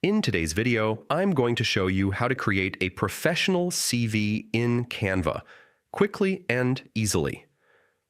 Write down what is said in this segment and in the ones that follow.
In today's video, I'm going to show you how to create a professional CV in Canva, quickly and easily.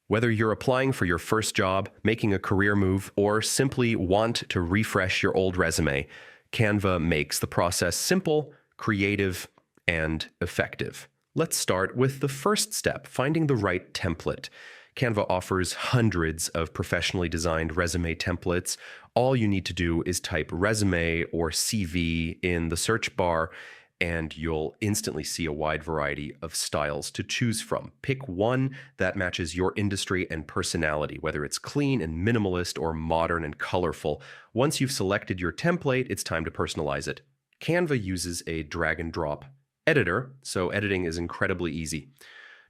Whether you're applying for your first job, making a career move, or simply want to refresh your old resume, Canva makes the process simple, creative, and effective. Let's start with the first step, finding the right template. Canva offers hundreds of professionally designed resume templates. All you need to do is type resume or CV in the search bar, and you'll instantly see a wide variety of styles to choose from. Pick one that matches your industry and personality, whether it's clean and minimalist or modern and colorful. Once you've selected your template, it's time to personalize it. Canva uses a drag and drop editor, so editing is incredibly easy.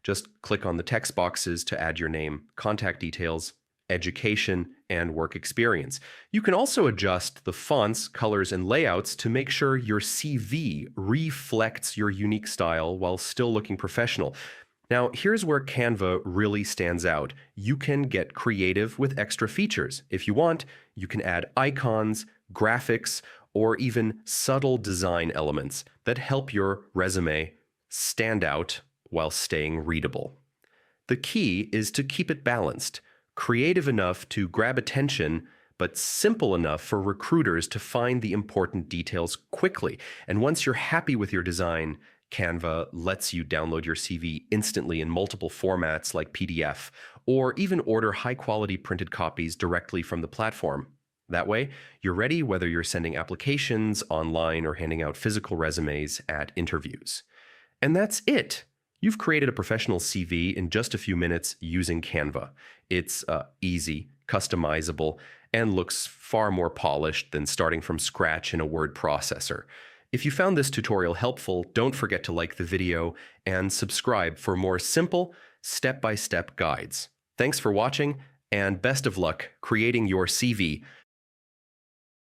Just click on the text boxes to add your name, contact details, education, and work experience. You can also adjust the fonts, colors, and layouts to make sure your CV reflects your unique style while still looking professional. Now, here's where Canva really stands out. You can get creative with extra features. If you want, you can add icons, graphics, or even subtle design elements that help your resume stand out while staying readable. The key is to keep it balanced, creative enough to grab attention, but simple enough for recruiters to find the important details quickly. And once you're happy with your design, Canva lets you download your CV instantly in multiple formats like PDF, or even order high-quality printed copies directly from the platform. That way, you're ready whether you're sending applications online or handing out physical resumes at interviews. And that's it. You've created a professional CV in just a few minutes using Canva. It's easy, customizable, and looks far more polished than starting from scratch in a word processor. If you found this tutorial helpful, don't forget to like the video and subscribe for more simple, step-by-step guides. Thanks for watching, and best of luck creating your CV